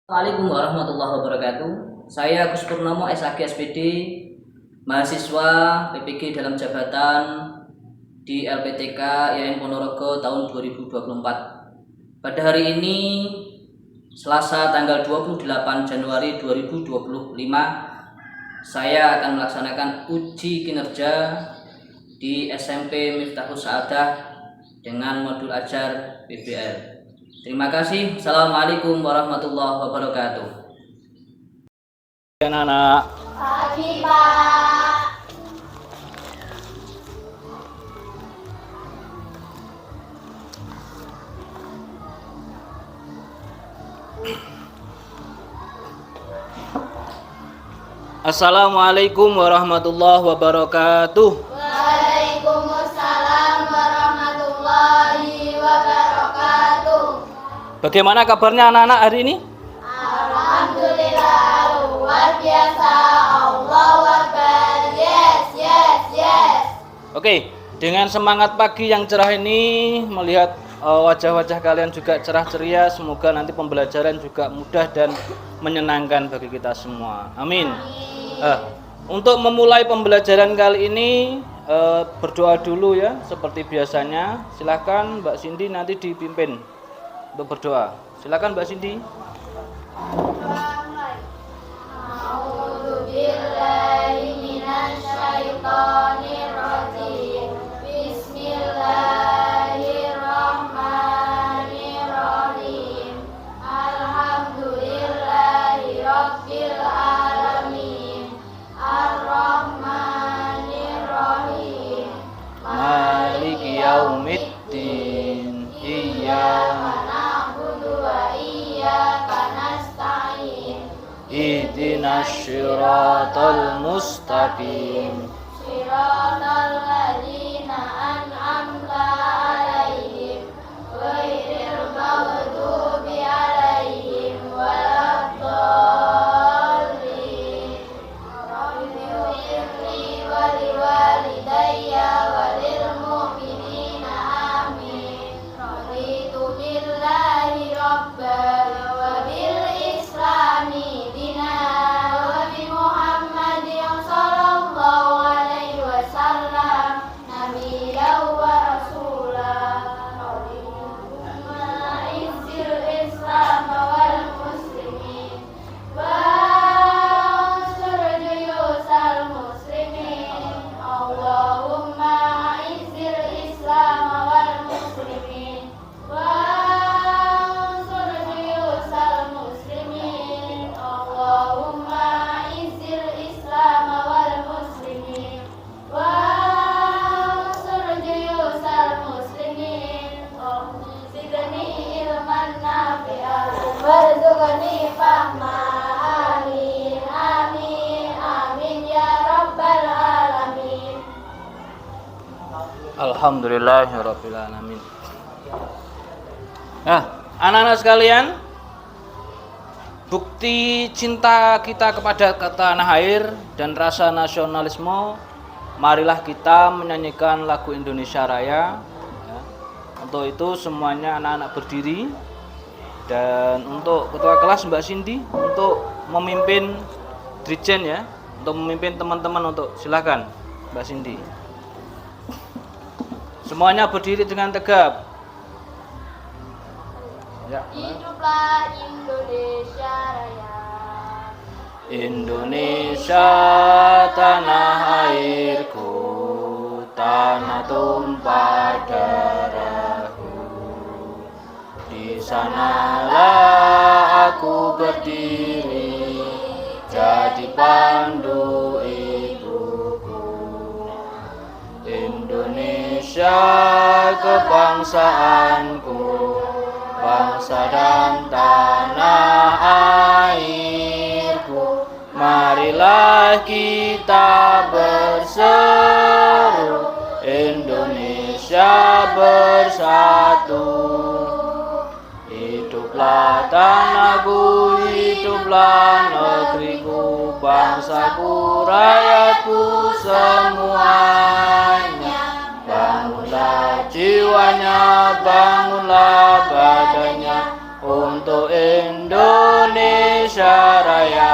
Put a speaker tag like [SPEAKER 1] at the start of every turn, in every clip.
[SPEAKER 1] Assalamualaikum warahmatullahi wabarakatuh. Saya Agus Purnomo, SAG SPD, mahasiswa PPG dalam jabatan di LPTK IAIN Ponorogo tahun 2024. Pada hari ini, Selasa tanggal 28 Januari 2025, saya akan melaksanakan uji kinerja di SMP Miftahus Sa'adah dengan modul ajar PBL. Terima kasih. Assalamualaikum warahmatullahi wabarakatuh.
[SPEAKER 2] Anak-anak.
[SPEAKER 3] Pagi, Pak.
[SPEAKER 2] Assalamualaikum warahmatullahi wabarakatuh.
[SPEAKER 3] Waalaikumsalam warahmatullahi wabarakatuh.
[SPEAKER 2] Bagaimana kabarnya anak-anak hari ini?
[SPEAKER 3] Alhamdulillah, luar biasa. Allahu Akbar. Yes.
[SPEAKER 2] Oke, dengan semangat pagi yang cerah ini, melihat wajah-wajah kalian juga cerah ceria, semoga nanti pembelajaran juga mudah dan menyenangkan bagi kita semua. Amin. Untuk memulai pembelajaran kali ini, berdoa dulu ya, seperti biasanya. Silakan Mbak Cindy nanti dipimpin untuk berdoa. Silakan Mbak Cindy.
[SPEAKER 3] A'udzubillahi minasyaitonirrajim. Bismillahirrahmanirrahim. Alhamdulillahi rabbil alamin. Ar-Rahmanirrahim.
[SPEAKER 2] Maliki yaumiddin. Iyyaka
[SPEAKER 3] na'budu wa iyyaka nasta'in.
[SPEAKER 2] ihdinas siratal mustaqim.
[SPEAKER 3] Shiratal ladzina an'amta 'alaihim ghairil maghdubi 'alaihim waladdallin. Rabbi ighfirli wa liwalidayya wa lil mu'minina amin. Raditu billahi rabban wa bil islami dinan wa bi Muhammadin sallallahu alaihi wasallam nabiyyan wa rasulah. Allahumma izzil islam wal muslimin wa ansur juyusal muslimin. Allahumma izzil islam wal muslimin wa ansur juyusal muslimin. Allahumma izzil islam wal muslimin wa ansur juyusal muslimin. Zidni ilman nafi'an warzuqni fahma. Amin ya rabbal alamin.
[SPEAKER 2] Alhamdulillahirabbil alamin. Nah, anak-anak sekalian, bukti cinta kita kepada tanah air dan rasa nasionalisme, marilah kita menyanyikan lagu Indonesia Raya. Ya. Untuk itu semuanya anak-anak berdiri, dan untuk ketua kelas Mbak Cindy untuk memimpin Dirjen ya, untuk memimpin teman-teman, untuk silakan Mbak Cindy. Semuanya berdiri dengan tegap. Ya.
[SPEAKER 3] Hiduplah Indonesia Raya.
[SPEAKER 2] Indonesia tanah airku, tanah tumpah darahku. Di sanalah aku berdiri, jadi pandu ibuku. Indonesia kebangsaanku, bangsa dan tanah airku. Marilah kita berseru, Indonesia bersatu. Hiduplah tanahku, hiduplah negeriku, bangsaku, rakyatku semuanya. Bangunlah jiwanya, bangunlah badannya untuk Indonesia Indonesia Raya.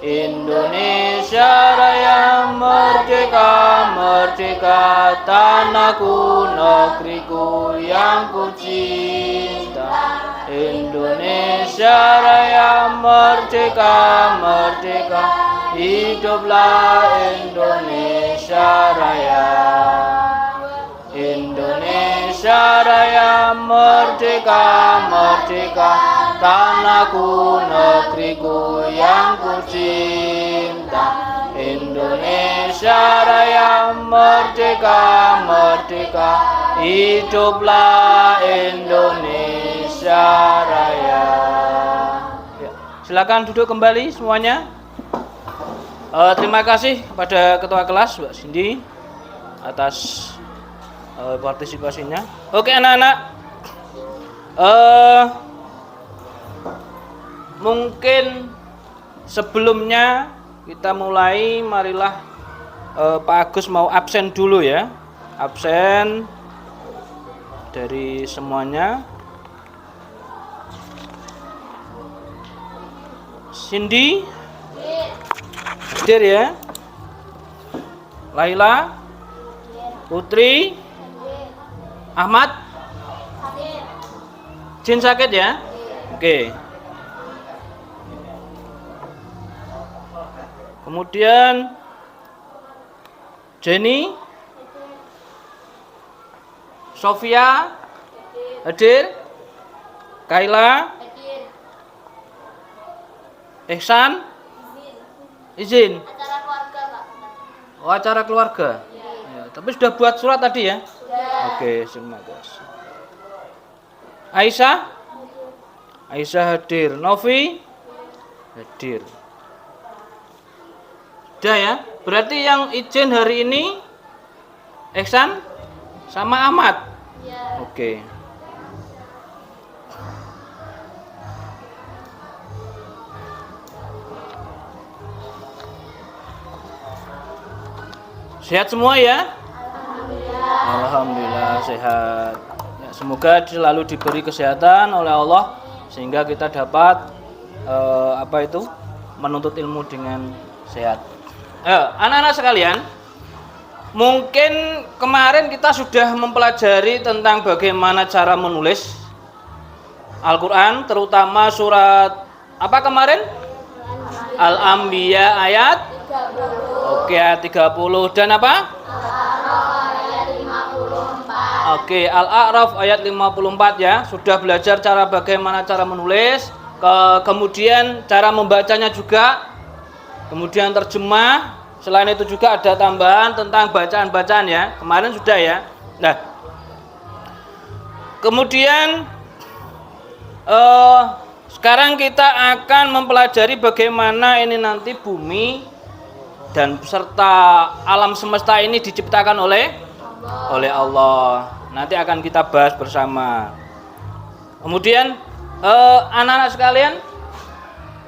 [SPEAKER 2] Indonesia Raya merdeka, merdeka, tanahku, negeriku yang ku cinta. Indonesia Raya merdeka, merdeka, hiduplah Indonesia Raya. Indonesia Raya merdeka, merdeka, tanahku, negeriku yang ku cinta. Indonesia Raya merdeka, merdeka, hiduplah Indonesia Raya. Ya, silakan duduk kembali semuanya. Terima kasih pada ketua kelas Mbak Cindy atas partisipasinya. Oke anak-anak, mungkin sebelumnya kita mulai, marilah Pak Agus mau absen dulu ya, absen dari semuanya. Cindy hadir ya, Laila, Putri, Ahmad, Jin sakit ya? Oke. Kemudian Jenny, Sofia, hadir, Kaila, Ihsan, izin.
[SPEAKER 3] Acara keluarga, Pak.
[SPEAKER 2] Oh, acara keluarga. Ya, tapi sudah buat surat tadi ya? Oke, terima kasih. Aisyah? Aisyah hadir. Novi? Hadir. Sudah ya? Berarti yang izin hari ini Ihsan sama Ahmad?
[SPEAKER 3] Ya.
[SPEAKER 2] Oke. Sehat semua ya? Alhamdulillah sehat. Ya, semoga selalu diberi kesehatan oleh Allah sehingga kita dapat menuntut ilmu dengan sehat. Anak-anak sekalian, mungkin kemarin kita sudah mempelajari tentang bagaimana cara menulis Al-Quran, terutama surat apa kemarin? Al-Anbiya ayat 30 dan apa? Oke, Al-A'raf ayat 54 ya. Sudah belajar bagaimana cara menulis, kemudian cara membacanya juga, kemudian terjemah. Selain itu juga ada tambahan tentang bacaan-bacaan ya. Kemarin sudah ya. Nah, kemudian sekarang kita akan mempelajari bagaimana ini nanti bumi dan beserta alam semesta ini diciptakan oleh Allah. Nanti akan kita bahas bersama. Kemudian anak-anak sekalian,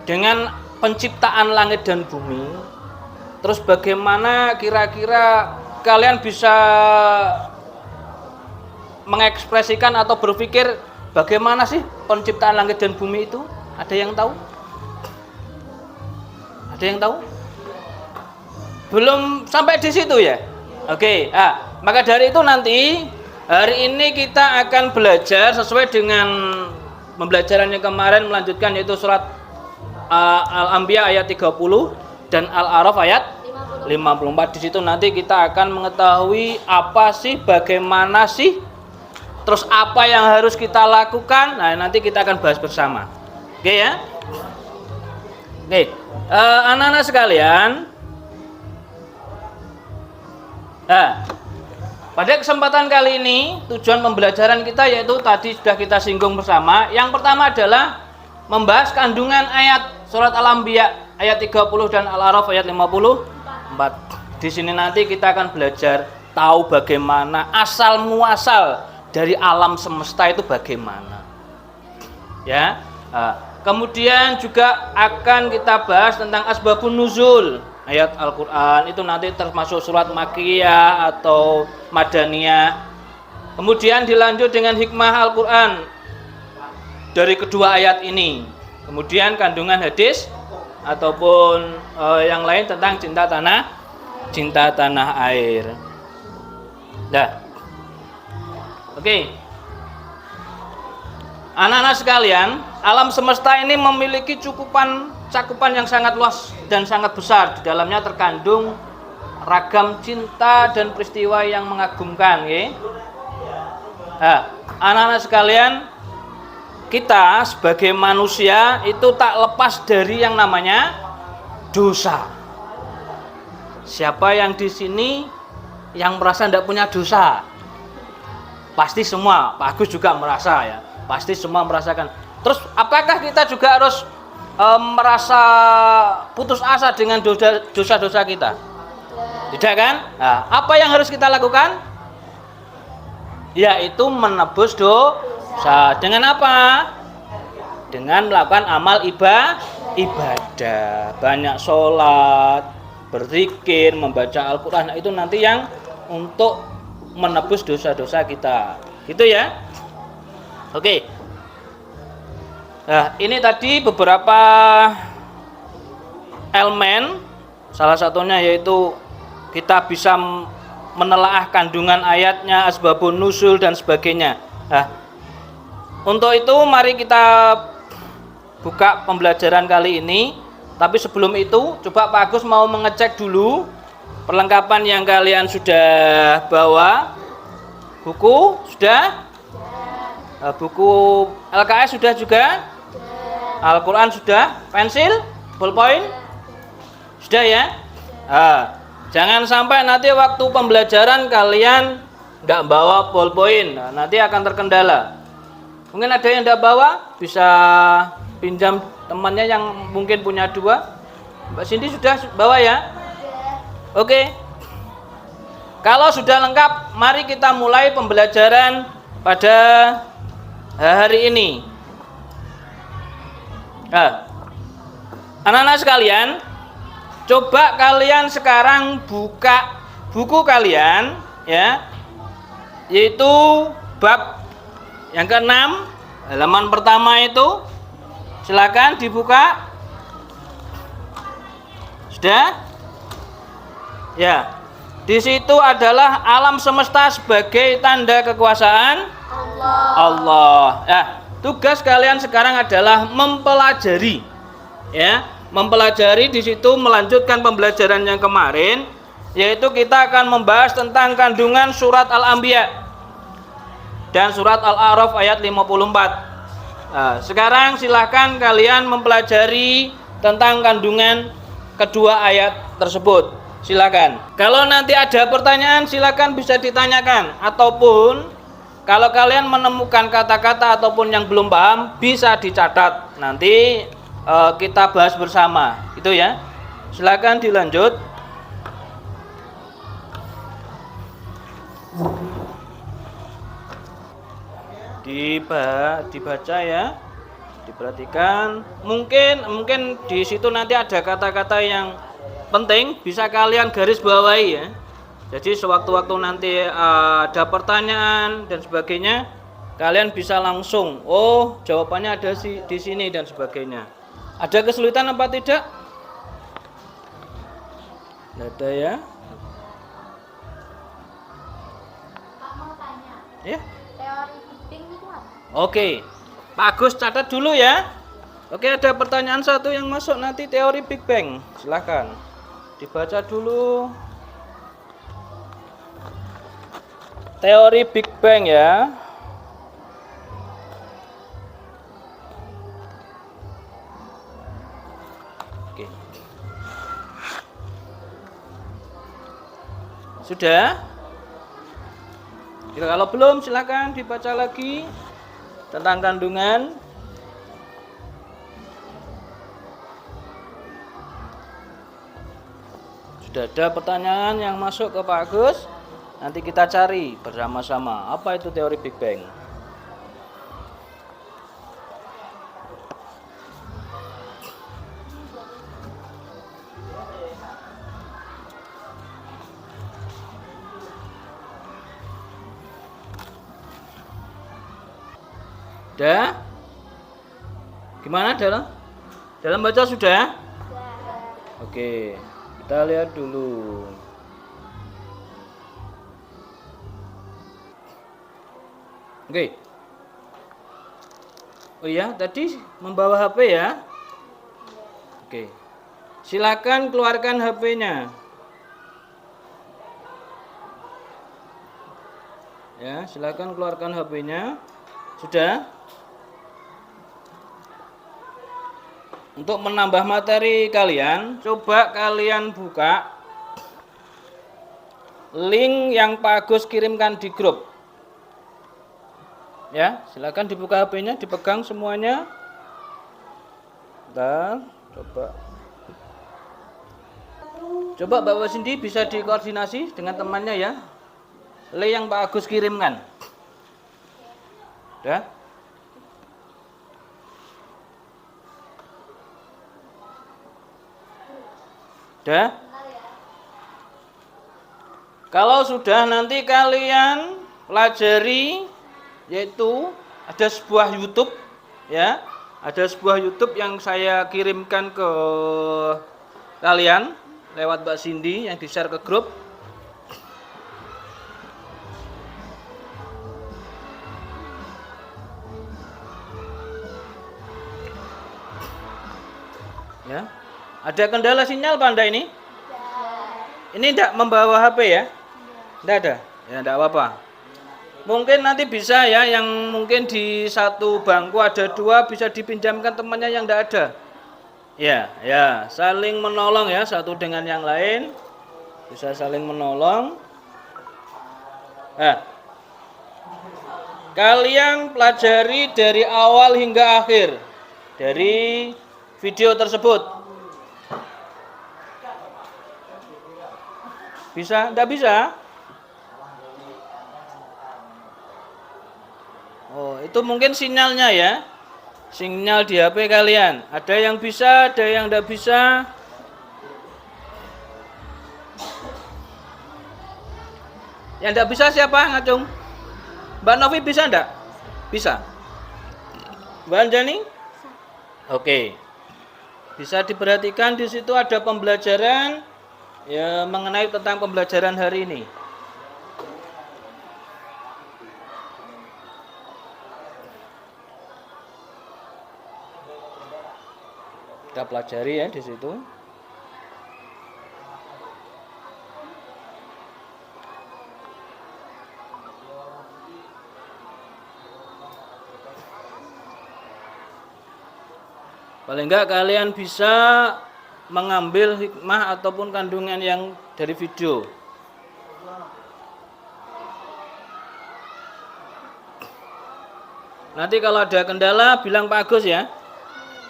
[SPEAKER 2] dengan penciptaan langit dan bumi, terus bagaimana kira-kira kalian bisa mengekspresikan atau berpikir bagaimana sih penciptaan langit dan bumi itu? Ada yang tahu? Ada yang tahu? Belum sampai di situ ya? Oke, maka dari itu nanti hari ini kita akan belajar sesuai dengan pembelajaran yang kemarin, melanjutkan yaitu surat Al-Anbiya ayat 30 dan Al-A'raf ayat 54. Di situ nanti kita akan mengetahui apa sih, bagaimana sih, terus apa yang harus kita lakukan. Nah, nanti kita akan bahas bersama. Oke ya? Oke, anak-anak sekalian, pada kesempatan kali ini tujuan pembelajaran kita yaitu tadi sudah kita singgung bersama. Yang pertama adalah membahas kandungan ayat surat Al-Anbiya ayat 30 dan Al-A'raf ayat 54. Di sini nanti kita akan belajar tahu bagaimana asal muasal dari alam semesta itu bagaimana. Ya. Kemudian juga akan kita bahas tentang asbabun nuzul ayat Al-Quran, itu nanti termasuk surat Makkiyah atau Madaniyah. Kemudian dilanjut dengan hikmah Al-Quran dari kedua ayat ini. Kemudian kandungan hadis ataupun yang lain tentang cinta tanah air. Nah, oke. Anak-anak sekalian, alam semesta ini memiliki cakupan yang sangat luas dan sangat besar. Di dalamnya terkandung ragam cinta dan peristiwa yang mengagumkan, ya. Nah, anak-anak sekalian, kita sebagai manusia itu tak lepas dari yang namanya dosa. Siapa yang di sini yang merasa tidak punya dosa? Pasti semua. Pak Agus juga merasa, ya. Pasti semua merasakan. Terus apakah kita juga harus merasa putus asa dengan dosa-dosa kita? Tidak kan? Nah, apa yang harus kita lakukan? Yaitu menebus dosa. Dengan apa? Dengan melakukan amal ibadah. Banyak sholat, berzikir, membaca Al-Quran. Nah, itu nanti yang untuk menebus dosa-dosa kita. Gitu ya. Oke. Nah, ini tadi beberapa elemen. Salah satunya yaitu kita bisa menelaah kandungan ayatnya, asbabun nuzul dan sebagainya. Nah, untuk itu mari kita buka pembelajaran kali ini. Tapi sebelum itu, coba Pak Agus mau mengecek dulu perlengkapan yang kalian sudah bawa. Buku sudah? Buku LKS sudah juga? Al-Quran sudah? Pensil? Ballpoint? Sudah ya? Jangan sampai nanti waktu pembelajaran kalian nggak bawa ballpoint. Nah, nanti akan terkendala. Mungkin ada yang nggak bawa, bisa pinjam temannya yang mungkin punya 2. Mbak Cindy sudah bawa ya? Oke. Kalau sudah lengkap, mari kita mulai pembelajaran pada hari ini. Anak-anak sekalian, coba kalian sekarang buka buku kalian, ya, yaitu bab yang ke-6, halaman pertama itu. Silakan dibuka. Sudah? Ya. Di situ adalah alam semesta sebagai tanda kekuasaan Allah. Ya, tugas kalian sekarang adalah mempelajari. Ya, mempelajari di situ melanjutkan pembelajaran yang kemarin, yaitu kita akan membahas tentang kandungan surat Al-Anbiya dan surat Al-A'raf ayat 54. Nah, sekarang silahkan kalian mempelajari tentang kandungan kedua ayat tersebut. Silakan. Kalau nanti ada pertanyaan, silakan bisa ditanyakan. Ataupun kalau kalian menemukan kata-kata ataupun yang belum paham, bisa dicatat. Nanti kita bahas bersama. Itu ya. Silakan dilanjut. Dibaca ya. Diperhatikan. Mungkin di situ nanti ada kata-kata yang penting, bisa kalian garis bawahi ya. Jadi sewaktu-waktu nanti ada pertanyaan dan sebagainya, kalian bisa langsung, oh jawabannya ada di sini dan sebagainya. Ada kesulitan apa tidak? Tidak ada ya.
[SPEAKER 3] Pak mau tanya.
[SPEAKER 2] Ya.
[SPEAKER 3] Teori Big Bang itu apa?
[SPEAKER 2] Oke. Pak Agus catat dulu ya. Oke, ada pertanyaan satu yang masuk nanti teori Big Bang. Silahkan dibaca dulu. Teori Big Bang ya. Oke. Sudah? Kalau belum silakan dibaca lagi tentang kandungan. Sudah ada pertanyaan yang masuk ke Pak Agus. Nanti kita cari bersama-sama apa itu teori Big Bang. Udah? Gimana, Dara? Dalam baca sudah?
[SPEAKER 3] Sudah.
[SPEAKER 2] Oke, kita lihat dulu. Oke. Oh iya, tadi membawa HP ya? Oke. Silakan keluarkan HP-nya. Ya, silakan keluarkan HP-nya. Sudah? Untuk menambah materi kalian, coba kalian buka link yang Pak Agus kirimkan di grup. Ya, silakan dibuka HP-nya, dipegang semuanya. Bentar, coba Mbak Cindy bisa dikoordinasi dengan temannya ya. Link yang Pak Agus kirimkan. Ya. Sudah? Kalau sudah, nanti kalian pelajari, yaitu ada sebuah YouTube ya. Ada sebuah YouTube yang saya kirimkan ke kalian lewat Mbak Cindy yang di-share ke grup. Ya. Ada kendala sinyal Pak Anda ini? Ini tidak membawa HP ya? Tidak ada? Ya tidak apa-apa. Mungkin nanti bisa ya, yang mungkin di satu bangku ada dua, bisa dipinjamkan temannya yang tidak ada. Ya, ya, saling menolong ya, satu dengan yang lain. Bisa saling menolong. Nah, kalian pelajari dari awal hingga akhir dari video tersebut. Bisa? Enggak bisa? Oh, itu mungkin sinyalnya ya. Sinyal di HP kalian. Ada yang bisa, ada yang enggak bisa. Yang enggak bisa siapa, Ngacung? Mbak Novi bisa enggak? Bisa. Mbak Anjani? Oke. Bisa diperhatikan di situ ada pembelajaran ya mengenai tentang pembelajaran hari ini. Kita pelajari ya di situ. Paling enggak kalian bisa mengambil hikmah ataupun kandungan yang dari video. Nanti kalau ada kendala bilang Pak Agus ya.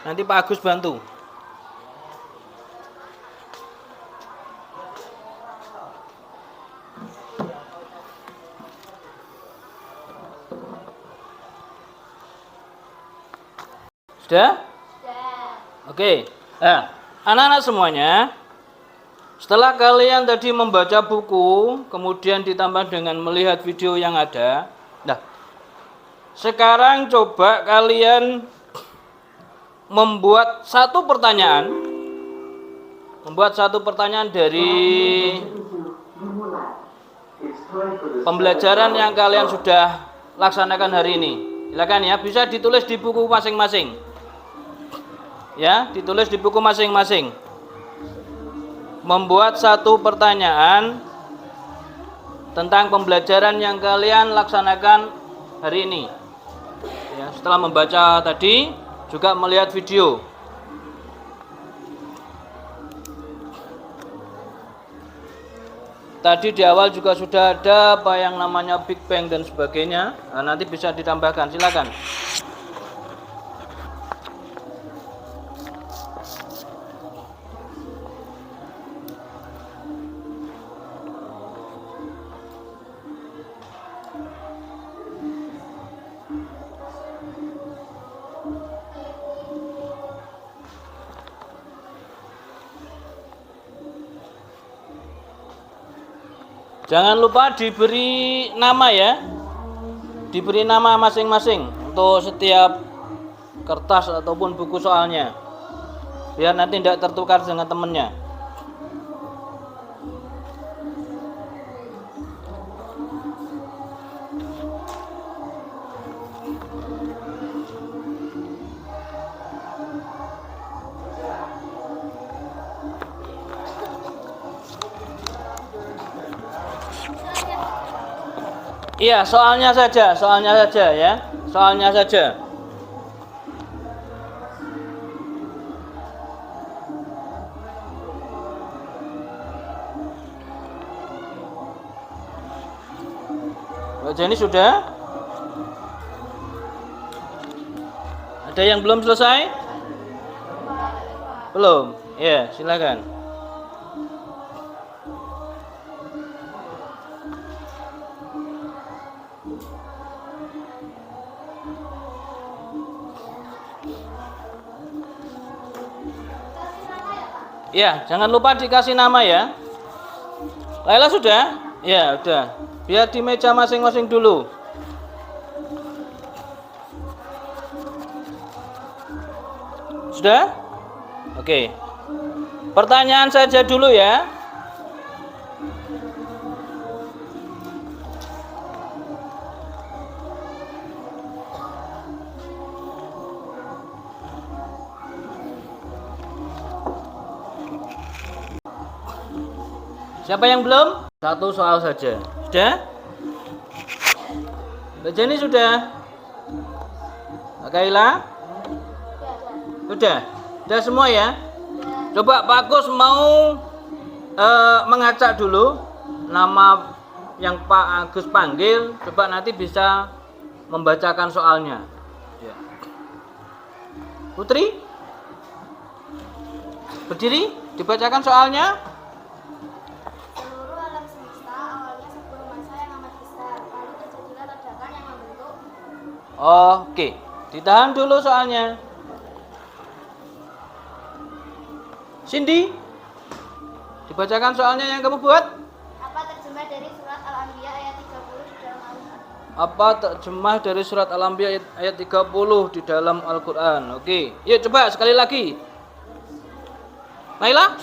[SPEAKER 2] Nanti Pak Agus bantu. Sudah? Oke. Nah, anak-anak semuanya, setelah kalian tadi membaca buku, kemudian ditambah dengan melihat video yang ada, nah, sekarang coba kalian membuat satu pertanyaan dari pembelajaran yang kalian sudah laksanakan hari ini. Silakan ya, bisa ditulis di buku masing-masing. Ya, ditulis di buku masing-masing. Membuat satu pertanyaan tentang pembelajaran yang kalian laksanakan hari ini. Ya, setelah membaca tadi, juga melihat video. Tadi di awal juga sudah ada apa yang namanya Big Bang dan sebagainya. Nah, nanti bisa ditambahkan, silakan. Jangan lupa diberi nama ya. Diberi nama masing-masing untuk setiap kertas ataupun buku soalnya. biar nanti tidak tertukar dengan temennya. Iya, soalnya saja ya. Soalnya saja. Mbak Jenny sudah? Ada yang belum selesai? Belum? Ya, silakan. Ya, jangan lupa dikasih nama ya. Laila sudah? Ya, udah. Biar di meja masing-masing dulu. Sudah? Oke. Pertanyaan saja dulu ya. Siapa yang belum? Satu soal saja. Sudah? Mbak Jenny sudah? Mbak Kaila? Sudah? Sudah semua ya? Coba Pak Agus mau mengacak dulu nama yang Pak Agus panggil. Coba nanti bisa membacakan soalnya. Ya. Putri? Berdiri? Dibacakan soalnya? Oke, ditahan dulu soalnya. Cindy, dibacakan soalnya yang kamu buat.
[SPEAKER 3] Apa terjemah dari surat Al-Anbiya ayat 30 di dalam Al-Quran?
[SPEAKER 2] Apa terjemah dari surat Al-Anbiya ayat 30 di dalam Al-Quran? Oke, yuk coba sekali lagi. Naila?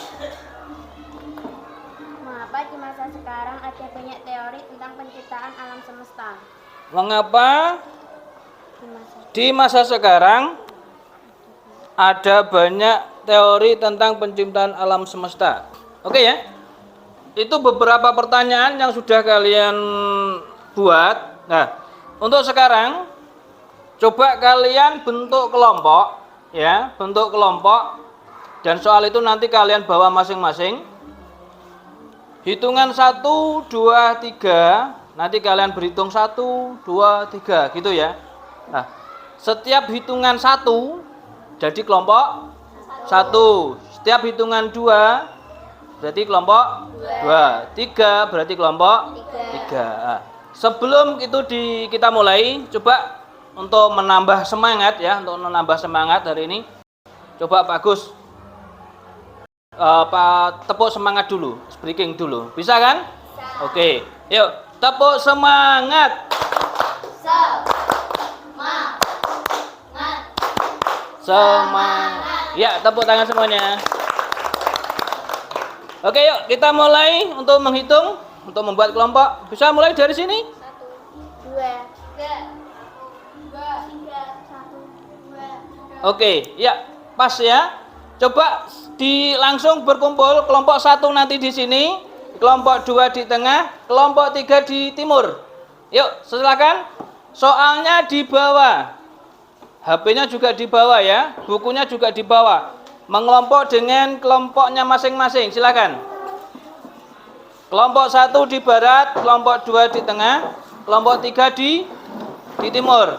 [SPEAKER 3] Mengapa di masa sekarang ada banyak teori tentang penciptaan alam semesta?
[SPEAKER 2] Mengapa di masa sekarang ada banyak teori tentang penciptaan alam semesta? Oke ya. Itu beberapa pertanyaan yang sudah kalian buat. Nah, untuk sekarang coba kalian bentuk kelompok ya, bentuk kelompok dan soal itu nanti kalian bawa masing-masing. Hitungan 1 2 3, nanti kalian berhitung 1 2 3 gitu ya. Nah, setiap hitungan 1 jadi kelompok 1. Setiap hitungan 2 berarti kelompok 2. 3 berarti kelompok 3. Nah, sebelum itu kita mulai, coba untuk menambah semangat ya, untuk menambah semangat hari ini, coba Pak Gus tepuk semangat dulu, speaking dulu. Bisa kan? Oke, yuk tepuk semangat. Semangat. Ya, tepuk tangan semuanya. Oke, yuk kita mulai untuk menghitung, untuk membuat kelompok. Bisa mulai dari sini?
[SPEAKER 3] 1 2 3 1 2.
[SPEAKER 2] Oke, ya, pas ya. Coba langsung berkumpul kelompok 1 nanti di sini, kelompok 2 di tengah, kelompok 3 di timur. Yuk, silakan. Soalnya di bawah. HP-nya juga di bawah ya, bukunya juga di bawah. Mengelompok dengan kelompoknya masing-masing, silakan. Kelompok 1 di barat, kelompok 2 di tengah, kelompok 3 di timur.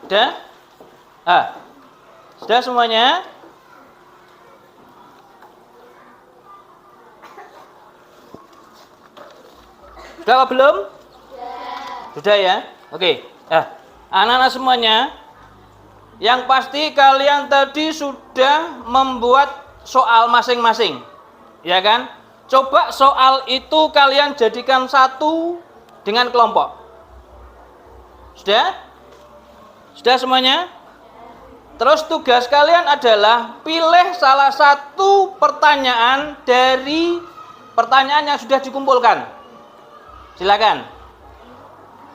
[SPEAKER 2] Sudah? Sudah semuanya? Sudah apa belum? Sudah ya? Oke. Anak-anak semuanya, yang pasti kalian tadi sudah membuat soal masing-masing. Ya kan? Coba soal itu kalian jadikan satu dengan kelompok. Sudah? Sudah semuanya? Terus tugas kalian adalah pilih salah satu pertanyaan dari pertanyaan yang sudah dikumpulkan. Silakan.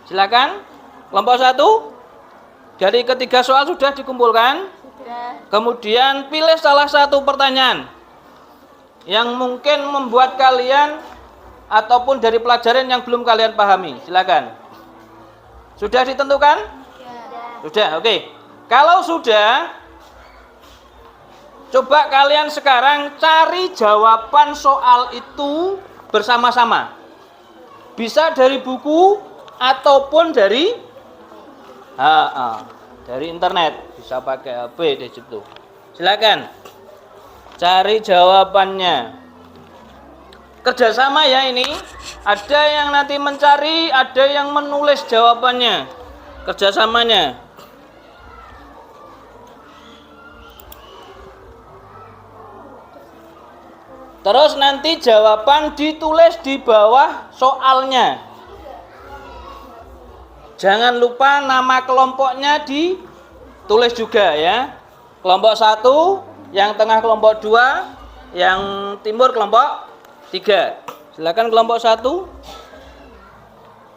[SPEAKER 2] Silakan. Kelompok 1. Dari ketiga soal sudah dikumpulkan. Kemudian pilih salah satu pertanyaan yang mungkin membuat kalian ataupun dari pelajaran yang belum kalian pahami. Silakan. Sudah ditentukan? Sudah, oke. Kalau sudah, coba kalian sekarang cari jawaban soal itu bersama-sama. Bisa dari buku ataupun dari internet. Bisa pakai HP di situ. Silakan. Cari jawabannya. Kerjasama ya ini. Ada yang nanti mencari, ada yang menulis jawabannya. Kerjasamanya. Terus nanti jawaban ditulis di bawah soalnya. Jangan lupa nama kelompoknya ditulis juga ya. Kelompok 1, yang tengah kelompok 2, yang timur kelompok 3. Silakan kelompok 1.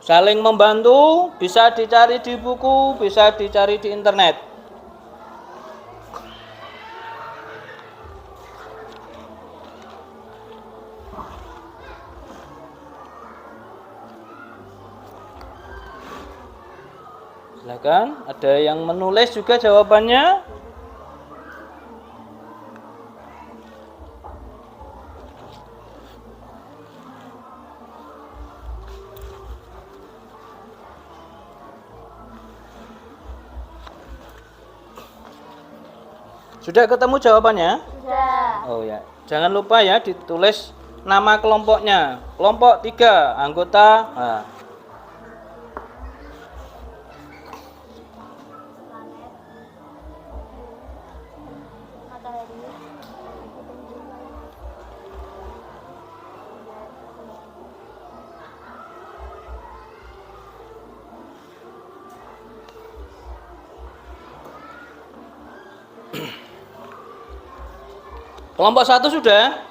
[SPEAKER 2] Saling membantu, bisa dicari di buku, bisa dicari di internet. Silakan, ada yang menulis juga jawabannya. Sudah ketemu jawabannya?
[SPEAKER 3] Sudah.
[SPEAKER 2] Oh ya, jangan lupa ya ditulis nama kelompoknya. Kelompok 3, anggota. Nah. Kelompok 1 sudah?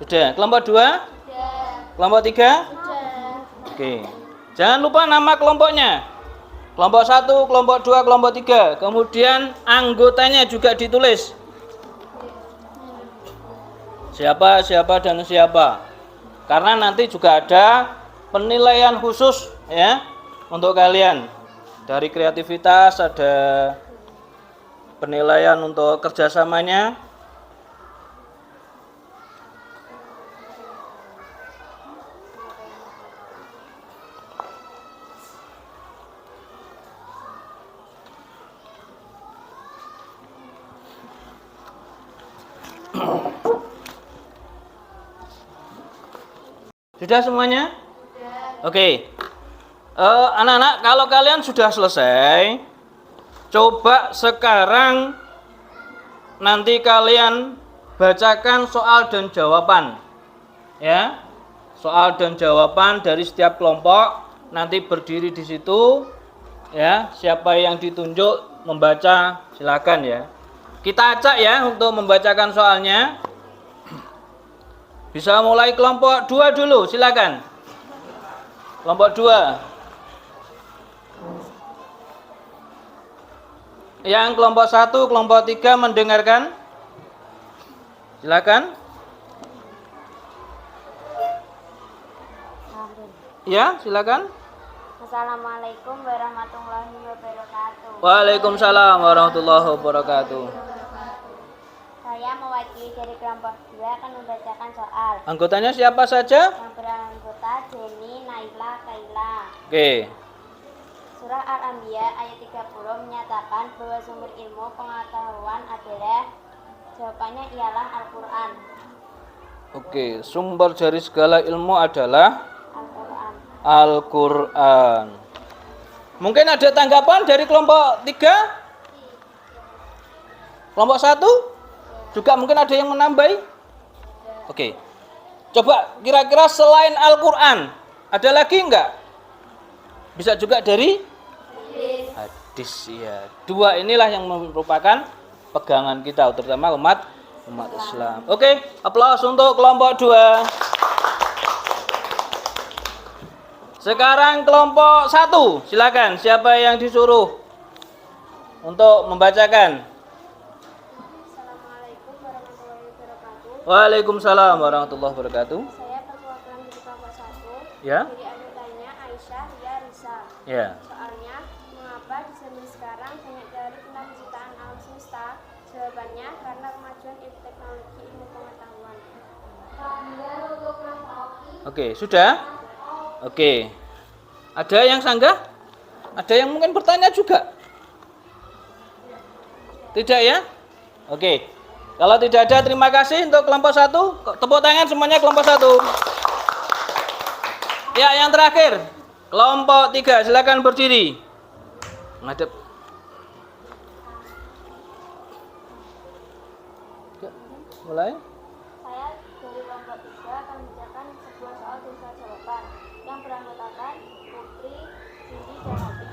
[SPEAKER 2] Sudah. Kelompok 2?
[SPEAKER 3] Sudah.
[SPEAKER 2] Kelompok 3?
[SPEAKER 3] Sudah.
[SPEAKER 2] Oke. Jangan lupa nama kelompoknya. Kelompok 1, kelompok 2, kelompok 3. Kemudian anggotanya juga ditulis. Siapa, dan siapa. Karena nanti juga ada penilaian khusus ya untuk kalian. Dari kreativitas ada penilaian untuk kerjasamanya. Sudah semuanya? Sudah. Oke. Anak-anak, kalau kalian sudah selesai, coba sekarang nanti kalian bacakan soal dan jawaban. Ya. Soal dan jawaban dari setiap kelompok nanti berdiri di situ. Ya, siapa yang ditunjuk membaca silakan ya. Kita acak ya untuk membacakan soalnya. Bisa mulai kelompok 2 dulu, silakan. Kelompok 2. Yang kelompok 1, kelompok 3 mendengarkan. Silakan. Ya, silakan.
[SPEAKER 3] Assalamualaikum warahmatullahi wabarakatuh.
[SPEAKER 2] Waalaikumsalam warahmatullahi wabarakatuh.
[SPEAKER 3] Saya mewakili dari kelompok 2 akan membacakan soal.
[SPEAKER 2] Anggotanya siapa saja?
[SPEAKER 3] Yang beranggota Jenny, Naila, Kaila.
[SPEAKER 2] Oke.
[SPEAKER 3] Surah Al-Anbiya ayat 30 menyatakan bahwa sumber ilmu pengetahuan adalah, jawabannya ialah Al-Quran.
[SPEAKER 2] Oke, sumber dari segala ilmu adalah
[SPEAKER 3] Al-Quran.
[SPEAKER 2] Al-Quran. Mungkin ada tanggapan dari kelompok 3? Kelompok 1? Juga mungkin ada yang menambahi? Oke. Coba kira-kira selain Al-Quran, ada lagi enggak? Bisa juga dari Hadis ya. Dua inilah yang merupakan pegangan kita terutama umat Islam. Oke, aplaus untuk kelompok 2. Sekarang kelompok 1, silakan. Siapa yang disuruh untuk membacakan?
[SPEAKER 3] Assalamualaikum warahmatullahi wabarakatuh.
[SPEAKER 2] Waalaikumsalam warahmatullahi wabarakatuh.
[SPEAKER 3] Saya perwakilan dari kelompok 1.
[SPEAKER 2] Ya.
[SPEAKER 3] Jadi anggotanya Aisyah Ria Risa.
[SPEAKER 2] Ya.
[SPEAKER 3] Soalnya, mengapa di zaman sekarang banyak teori tentang penciptaan alam semesta? Jawabannya karena kemajuan ilmu teknologi ilmu pengetahuan.
[SPEAKER 2] Oke, sudah? Oke. Ada yang sanggah? Ada yang mungkin bertanya juga? Tidak ya? Oke. Kalau tidak ada, terima kasih untuk kelompok 1. Tepuk tangan semuanya kelompok 1. Ya, yang terakhir. Kelompok 3, silakan berdiri. Ngadep. Mulai.
[SPEAKER 3] Saya dari kelompok 3 akan membacakan sebuah soal dan soal jawaban yang beranggotakan Putri, Cindy, dan Hati.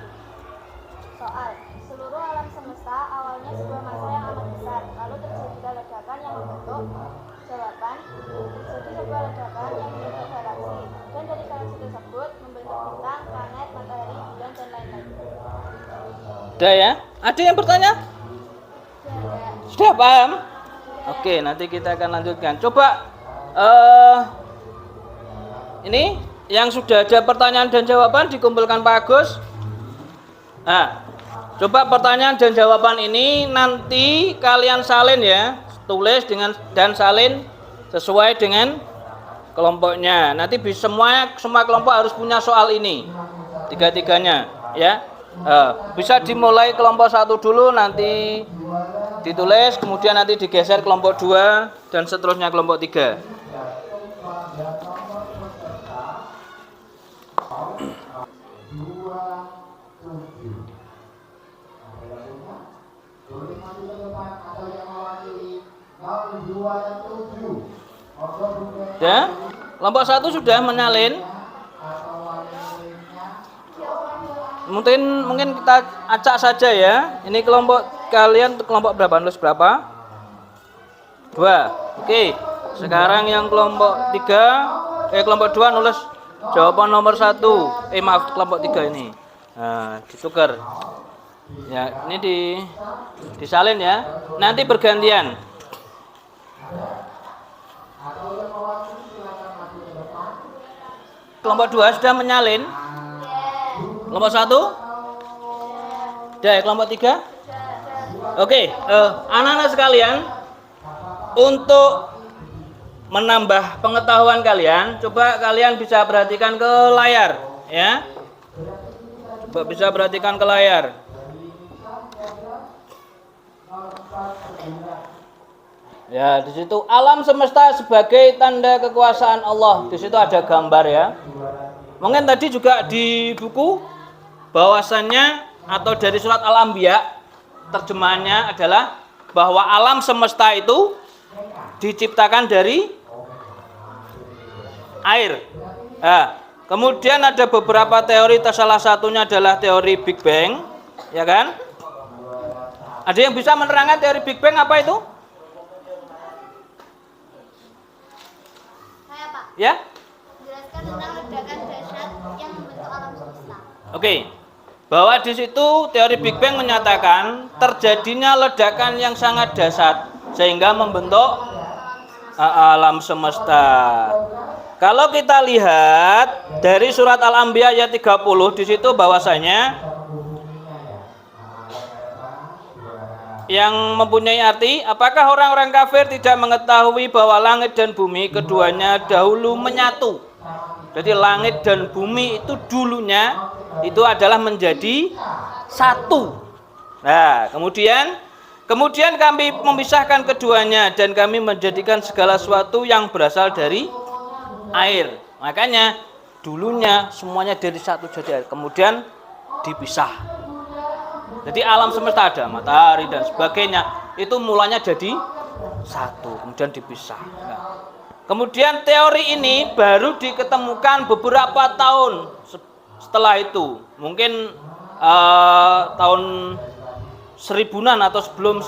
[SPEAKER 3] Soal, seluruh alam semesta awalnya sebuah masa yang amat besar, lalu terjadilah ledakan yang membentuk. Jawaban, terjadi sebuah ledakan yang membentuk galaksi, dan dari galaksi tersebut membentuk bintang, planet, matahari, bulan, dan lain-lain.
[SPEAKER 2] Sudah ya? Ada yang bertanya? Sudah paham? Oke, nanti kita akan lanjutkan. Coba ini yang sudah ada pertanyaan dan jawaban dikumpulkan Pak Agus. Nah, coba pertanyaan dan jawaban ini nanti kalian salin ya, tulis dengan dan salin sesuai dengan kelompoknya. Nanti semua kelompok harus punya soal ini, tiga-tiganya ya. Bisa dimulai kelompok 1 dulu, nanti ditulis, kemudian nanti digeser kelompok 2 dan seterusnya kelompok 3. Ya, kelompok 1 sudah menyalin. Mungkin kita acak saja ya. Ini kelompok kalian kelompok berapa? Nulis berapa? 2. Oke. Sekarang yang kelompok 3, kelompok 2 nulis jawaban nomor 1. Maaf, kelompok 3 ini. Nah, ditukar. Ya, ini disalin ya. Nanti bergantian. Kelompok 2 sudah menyalin. Kelompok 1? Sudah ya, kelompok 3? Oke, anak-anak sekalian, untuk menambah pengetahuan kalian, coba kalian bisa perhatikan ke layar ya. Coba bisa perhatikan ke layar. Ya, di situ alam semesta sebagai tanda kekuasaan Allah. Di situ ada gambar ya. Mungkin tadi juga di buku bahwasannya atau dari surat Al-Anbiya terjemahannya adalah bahwa alam semesta itu diciptakan dari air. Nah, kemudian ada beberapa teori, salah satunya adalah teori Big Bang, ya kan? Ada yang bisa menerangkan teori Big Bang apa itu?
[SPEAKER 3] Saya Pak,
[SPEAKER 2] Ya?
[SPEAKER 3] jelaskan tentang ledakan dahsyat yang membentuk alam semesta.
[SPEAKER 2] Oke. Bahwa di situ teori Big Bang menyatakan terjadinya ledakan yang sangat dahsyat sehingga membentuk alam semesta. Kalau kita lihat dari surat Al-Anbiya ayat 30 di situ bahwasanya yang mempunyai arti, apakah orang-orang kafir tidak mengetahui bahwa langit dan bumi keduanya dahulu menyatu. Jadi langit dan bumi itu dulunya itu adalah menjadi satu. Nah, kemudian kami memisahkan keduanya dan kami menjadikan segala sesuatu yang berasal dari air. Makanya dulunya semuanya dari satu jadi air, kemudian dipisah. Jadi alam semesta ada matahari dan sebagainya, itu mulanya jadi satu, kemudian dipisah. Nah, kemudian teori ini baru diketemukan beberapa tahun setelah itu. Mungkin tahun seribuan atau sebelum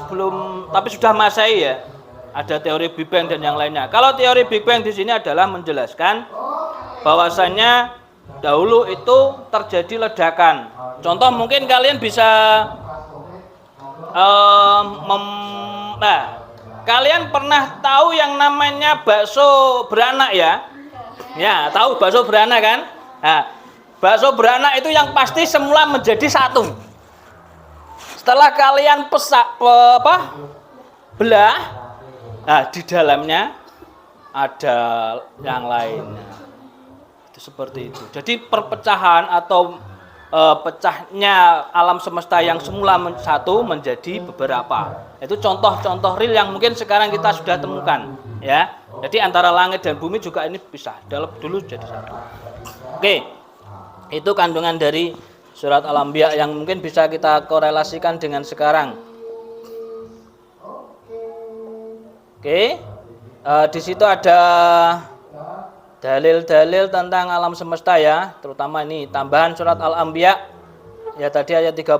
[SPEAKER 2] tapi sudah Masehi ya. Ada teori Big Bang dan yang lainnya. Kalau teori Big Bang di sini adalah menjelaskan bahwasanya dahulu itu terjadi ledakan. Contoh mungkin kalian bisa kalian pernah tahu yang namanya bakso beranak ya? Ya, tahu bakso beranak kan? Nah, bakso beranak itu yang pasti semula menjadi satu. Setelah kalian belah, nah di dalamnya ada yang lainnya. Itu seperti itu. Jadi perpecahan atau pecahnya alam semesta yang semula satu menjadi beberapa. Itu contoh-contoh real yang mungkin sekarang kita sudah temukan, ya. Jadi antara langit dan bumi juga ini bisa dulu jadi satu. Oke. Itu kandungan dari surat Al-Anbiya yang mungkin bisa kita korelasikan dengan sekarang. Oke. Di situ ada dalil-dalil tentang alam semesta ya, terutama ini tambahan surat Al-Anbiya ya tadi ayat 30.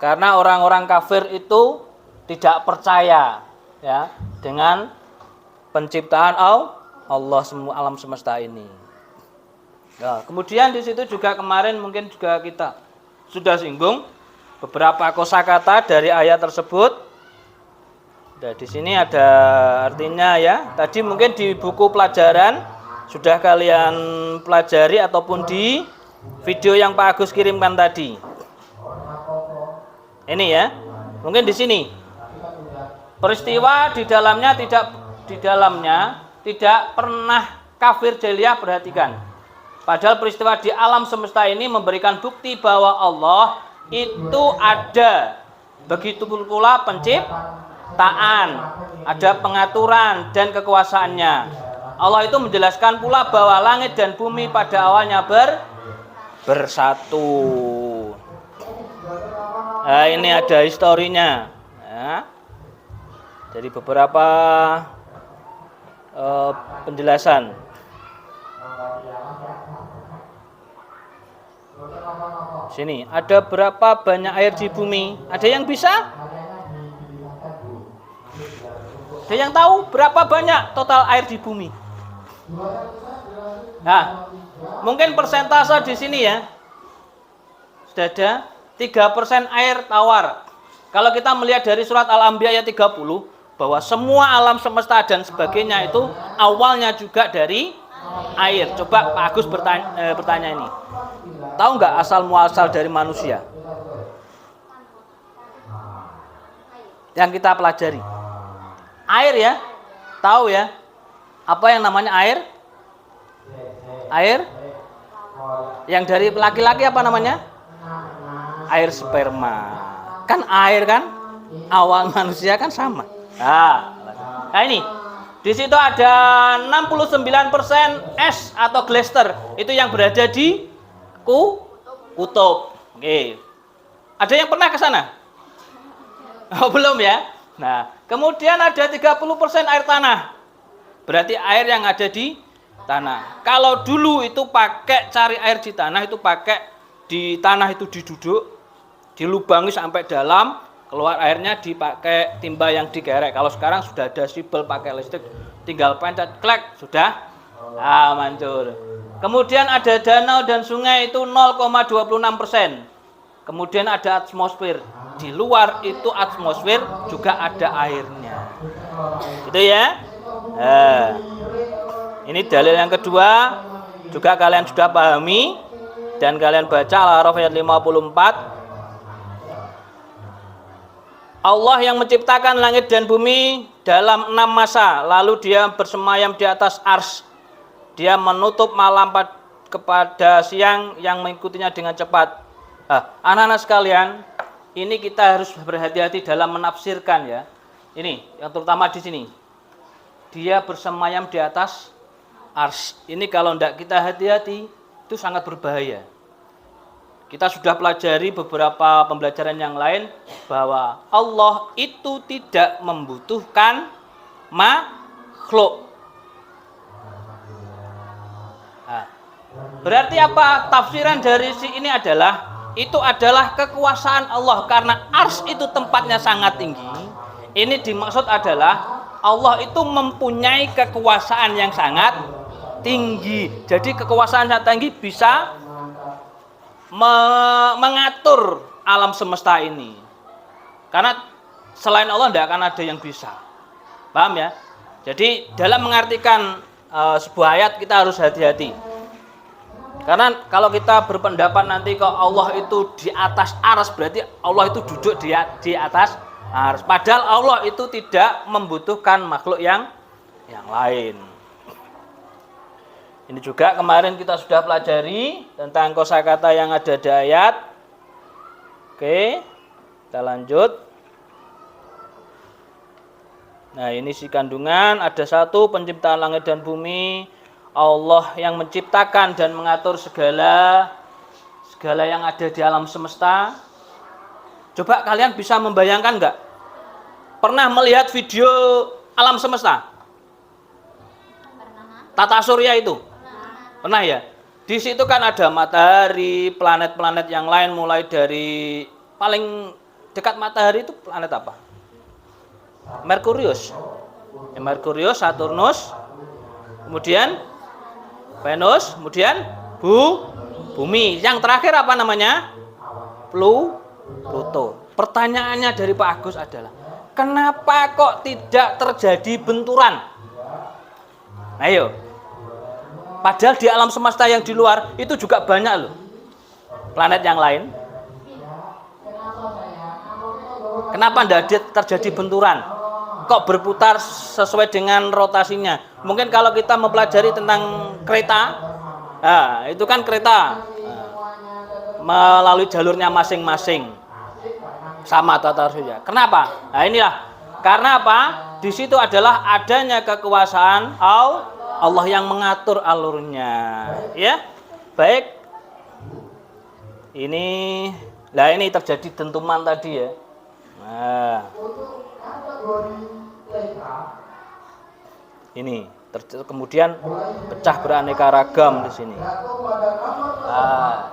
[SPEAKER 2] Karena orang-orang kafir itu tidak percaya ya dengan penciptaan Allah semua alam semesta ini. Nah, kemudian di situ juga kemarin mungkin juga kita sudah singgung beberapa kosakata dari ayat tersebut. Nah, di sini ada artinya ya. Tadi mungkin di buku pelajaran sudah kalian pelajari ataupun di video yang Pak Agus kirimkan tadi. Ini ya. Mungkin di sini. Peristiwa di dalamnya tidak pernah kafir jahiliyah, perhatikan. Padahal peristiwa di alam semesta ini memberikan bukti bahwa Allah itu ada. Begitu pula penciptaan, ada pengaturan dan kekuasaannya. Allah itu menjelaskan pula bahwa langit dan bumi pada awalnya bersatu. Nah, ini ada historinya. Ya. Dari beberapa penjelasan. Sini, ada berapa banyak air di bumi? Ada yang bisa? Ada yang tahu berapa banyak total air di bumi? Nah, mungkin persentase di sini ya. Sudah ada 3% air tawar. Kalau kita melihat dari surat Al-Anbiya ayat 30 bahwa semua alam semesta dan sebagainya itu awalnya juga dari air. Coba Pak Agus bertanya ini. Tahu nggak asal muasal dari manusia? Yang kita pelajari. Air ya. Tahu ya? Apa yang namanya air? Air? Yang dari laki-laki apa namanya? Air sperma. Kan air kan? Awal manusia kan sama. Nah ini. Di situ ada 69% es atau glaster. Itu yang berada di kutub. Oke. Ada yang pernah ke sana? Oh, belum ya? Nah, kemudian ada 30% air tanah. Berarti air yang ada di tanah. Kalau dulu itu pakai cari air di tanah, itu pakai di tanah itu diduduk, dilubangi sampai dalam, keluar airnya dipakai timba yang dikerek. Kalau sekarang sudah ada sibel pakai listrik, tinggal pencet klek sudah mancur. Kemudian ada danau dan sungai itu 0,26%. Kemudian ada atmosfer. Di luar itu atmosfer juga ada airnya. Gitu ya. Ini dalil yang kedua. Juga kalian sudah pahami. Dan kalian baca Al-A'raf ayat 54. Allah yang menciptakan langit dan bumi dalam 6 masa. Lalu dia bersemayam di atas ars. Dia menutup malam kepada siang yang mengikutinya dengan cepat. Anak-anak sekalian, ini kita harus berhati-hati dalam menafsirkan ya. Ini yang terutama di sini. Dia bersemayam di atas ars. Ini kalau tidak kita hati-hati itu sangat berbahaya. Kita sudah pelajari beberapa pembelajaran yang lain bahwa Allah itu tidak membutuhkan makhluk. Berarti apa? Tafsiran dari si ini adalah itu adalah kekuasaan Allah karena ars itu tempatnya sangat tinggi. Ini dimaksud adalah Allah itu mempunyai kekuasaan yang sangat tinggi. Jadi kekuasaan sangat tinggi bisa mengatur alam semesta ini. Karena selain Allah tidak akan ada yang bisa. Paham ya? Jadi dalam mengartikan sebuah ayat kita harus hati-hati. Karena kalau kita berpendapat nanti kalau Allah itu di atas aras, berarti Allah itu duduk di atas aras. Padahal Allah itu tidak membutuhkan makhluk yang lain. Ini juga kemarin kita sudah pelajari tentang kosakata yang ada di ayat. Oke, kita lanjut. Nah, ini si kandungan, ada satu penciptaan langit dan bumi. Allah yang menciptakan dan mengatur segala yang ada di alam semesta. Coba kalian bisa membayangkan enggak? Pernah melihat video alam semesta? Tata surya itu? Pernah ya? Di situ kan ada matahari, planet-planet yang lain, mulai dari paling dekat matahari itu planet apa? Merkurius, Saturnus, kemudian Venus, kemudian Bumi. Yang terakhir apa namanya? Pluto. Pertanyaannya dari Pak Agus adalah, kenapa kok tidak terjadi benturan? Ayo. Padahal di alam semesta yang di luar itu juga banyak loh planet yang lain. Kenapa tidak terjadi benturan? Kok berputar sesuai dengan rotasinya? Mungkin kalau kita mempelajari tentang kereta, nah, itu kan kereta melalui jalurnya masing-masing sama tata surya. Kenapa? Nah inilah karena apa? Di situ adalah adanya kekuasaan Allah yang mengatur alurnya. Ya, baik. Ini terjadi dentuman tadi ya. Nah, ini kemudian pecah beraneka ragam di sini. Nah,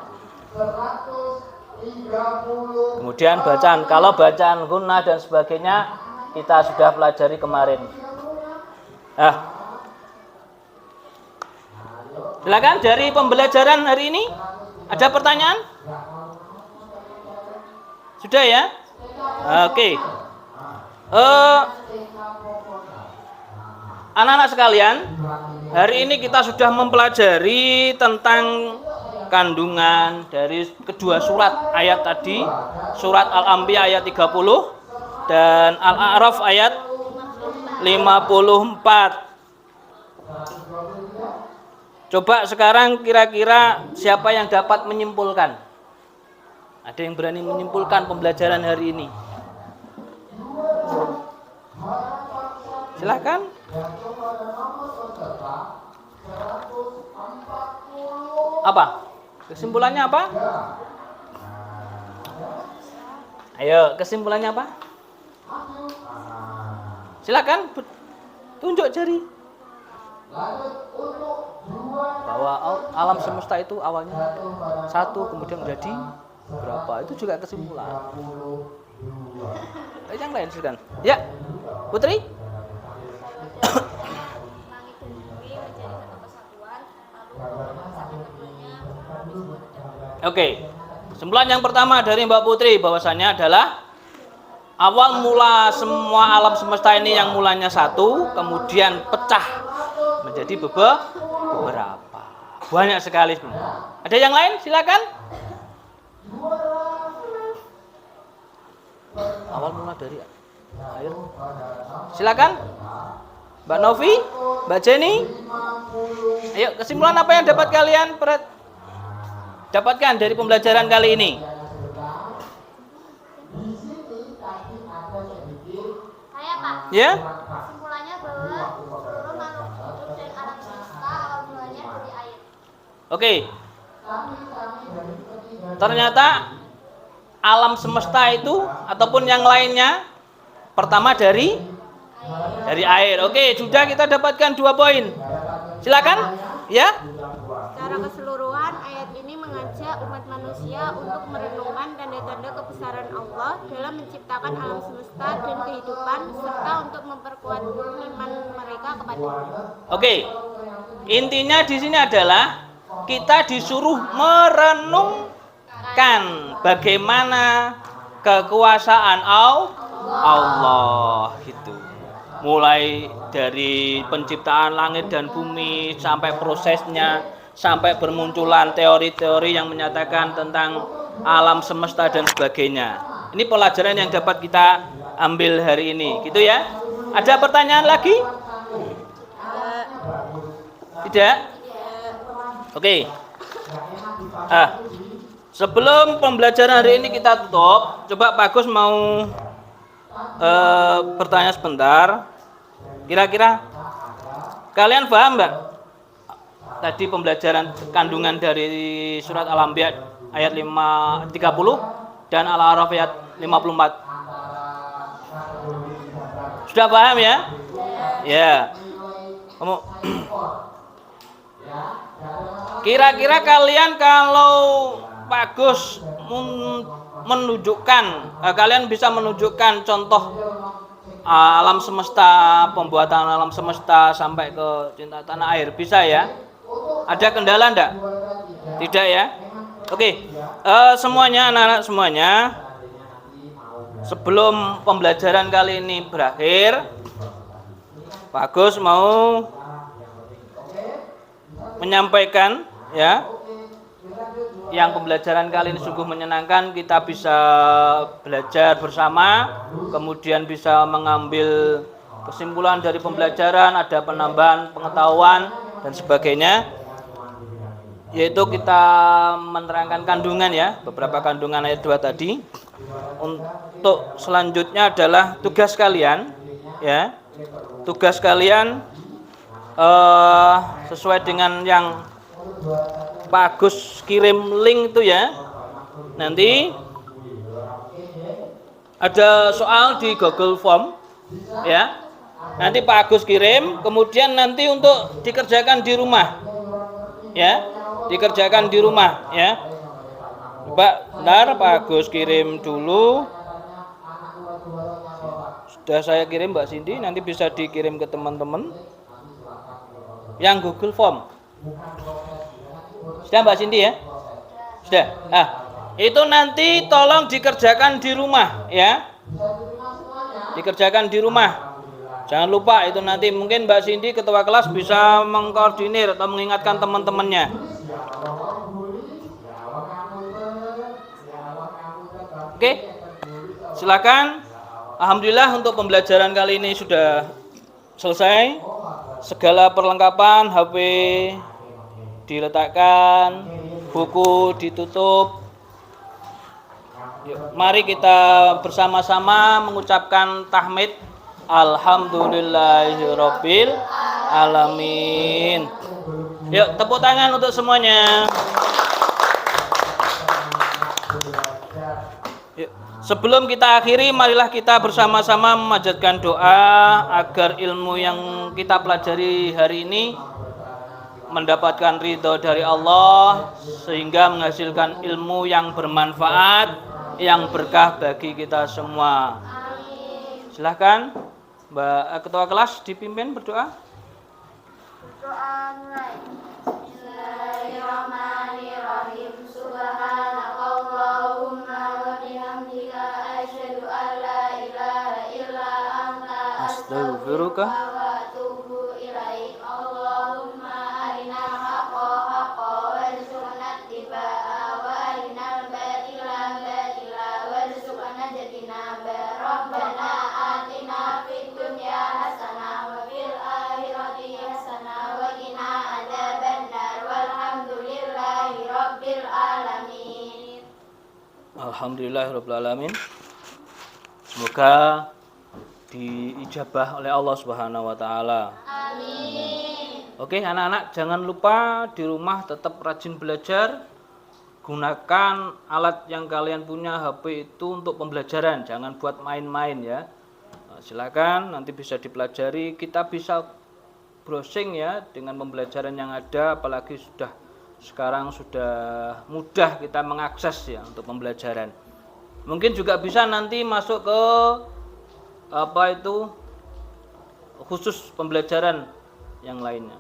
[SPEAKER 2] kemudian bacaan, kalau bacaan gunnah dan sebagainya kita sudah pelajari kemarin. Silakan dari pembelajaran hari ini ada pertanyaan? Sudah ya? Oke. Anak-anak sekalian, hari ini kita sudah mempelajari tentang kandungan dari kedua surat ayat tadi, surat Al-Anbiya ayat 30 dan Al-A'raf ayat 54. Coba sekarang kira-kira siapa yang dapat menyimpulkan? Ada yang berani menyimpulkan pembelajaran hari ini? Silakan. Apa? Kesimpulannya apa? Ayo, kesimpulannya apa? Silakan tunjuk jari. Bahwa alam semesta itu awalnya satu, kemudian menjadi berapa? Itu juga kesimpulan. Yang lain silakan. Ya, Putri. Oke. Kesimpulan yang pertama dari Mbak Putri bahwasannya adalah awal mula semua alam semesta ini yang mulanya satu, kemudian pecah menjadi beberapa. Banyak sekali. Ada yang lain? Silakan. Awal mula dari air. Silakan. Mbak Novi, Mbak Jenny. Ayo, kesimpulan apa yang dapat kalian dapatkan dari pembelajaran kali ini?
[SPEAKER 3] Saya Pak.
[SPEAKER 2] Ya?
[SPEAKER 3] Kesimpulannya bahwa seluruh makhluk hidup dan alam semesta awal mulanya dari air.
[SPEAKER 2] Oke. Ternyata alam semesta itu ataupun yang lainnya pertama dari air. Oke, sudah kita dapatkan 2 poin. Silakan. Ya?
[SPEAKER 3] Secara keseluruhan umat manusia untuk merenungkan tanda-tanda kebesaran Allah dalam menciptakan alam semesta dan kehidupan, serta untuk memperkuat iman mereka kepadanya.
[SPEAKER 2] Oke. Intinya di sini adalah kita disuruh merenungkan bagaimana kekuasaan Allah gitu. Mulai dari penciptaan langit dan bumi sampai prosesnya, sampai bermunculan teori-teori yang menyatakan tentang alam semesta dan sebagainya. Ini pelajaran yang dapat kita ambil hari ini, gitu ya. Ada pertanyaan lagi? Tidak? Oke. Sebelum pembelajaran hari ini kita tutup, coba Pak Agus mau bertanya sebentar. Kira-kira kalian paham nggak tadi pembelajaran kandungan dari surat Al-Anbiya ayat 30 dan Al-A'raf ayat 54? Sudah paham ya? Ya. Kamu kira-kira kalian kalau Pak Gus menunjukkan, kalian bisa menunjukkan contoh alam semesta, pembuatan alam semesta sampai ke cinta tanah air, bisa ya? Ada kendala enggak? Tidak ya? Oke, semuanya anak-anak semuanya, sebelum pembelajaran kali ini berakhir, Pak Gus mau menyampaikan ya, yang pembelajaran kali ini sungguh menyenangkan. Kita bisa belajar bersama, kemudian bisa mengambil kesimpulan dari pembelajaran, ada penambahan pengetahuan dan sebagainya. Yaitu kita menerangkan kandungan ya, beberapa kandungan ayat 2 tadi. Untuk selanjutnya adalah tugas kalian ya. Tugas kalian sesuai dengan yang Pak Agus kirim link itu ya. Nanti ada soal di Google Form ya. Nanti Pak Agus kirim, kemudian nanti untuk dikerjakan di rumah. Ya, dikerjakan di rumah ya. Coba bentar Pak Agus kirim dulu. Sudah saya kirim Mbak Cindy, nanti bisa dikirim ke teman-teman yang Google Form. Sudah Mbak Cindy ya? Sudah. Nah, itu nanti tolong dikerjakan di rumah ya. Dikerjakan di rumah. Jangan lupa itu nanti mungkin Mbak Cindy ketua kelas bisa mengkoordinir atau mengingatkan teman-temannya. Oke. Silakan. Alhamdulillah untuk pembelajaran kali ini sudah selesai. Segala perlengkapan HP diletakkan, buku ditutup. Yuk, mari kita bersama-sama mengucapkan tahmid alhamdulillahirabbil alamin. Yuk, tepuk tangan untuk semuanya. Yuk, sebelum kita akhiri, marilah kita bersama-sama memanjatkan doa agar ilmu yang kita pelajari hari ini mendapatkan ridho dari Allah, sehingga menghasilkan ilmu yang bermanfaat, yang berkah bagi kita semua. Silahkan Mbak Ketua Kelas dipimpin berdoa.
[SPEAKER 3] Doa mulai. Bismillahirrahmanirrahim. Subhanakallahumma wa bihamdika asyhadu an la ilaha illa anta astaghfiruka wa atubu ilaik. Allahumma arinal haqqa haqqan warzuqna ittiba'ah wa arinal batila batila warzuqna ijtinaba. Rabbana atina fid dunya hasanah wa fil akhirati hasanah wa qina adzabannar. Walhamdulillahi rabbil alamin.
[SPEAKER 2] Alhamdulillahirabbil alamin. Semoga diijabah oleh Allah Subhanahu wa taala.
[SPEAKER 3] Amin.
[SPEAKER 2] Oke, anak-anak jangan lupa di rumah tetap rajin belajar. Gunakan alat yang kalian punya, HP itu untuk pembelajaran, jangan buat main-main ya. Nah, silakan nanti bisa dipelajari. Kita bisa browsing ya dengan pembelajaran yang ada, apalagi sudah sekarang sudah mudah kita mengakses ya untuk pembelajaran. Mungkin juga bisa nanti masuk ke khusus pembelajaran yang lainnya.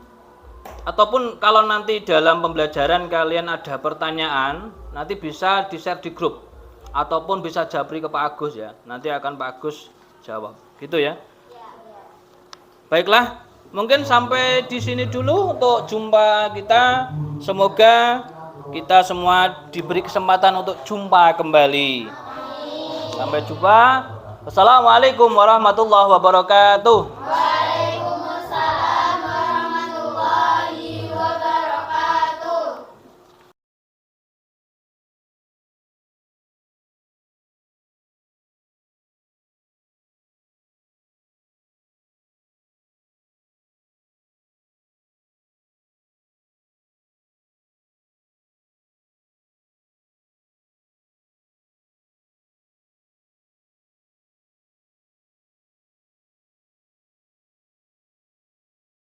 [SPEAKER 2] Ataupun kalau nanti dalam pembelajaran kalian ada pertanyaan, nanti bisa di-share di grup ataupun bisa japri ke Pak Agus ya. Nanti akan Pak Agus jawab. Gitu ya. Baiklah, mungkin sampai di sini dulu untuk jumpa kita. Semoga kita semua diberi kesempatan untuk jumpa kembali. Sampai jumpa. Wassalamualaikum warahmatullahi wabarakatuh.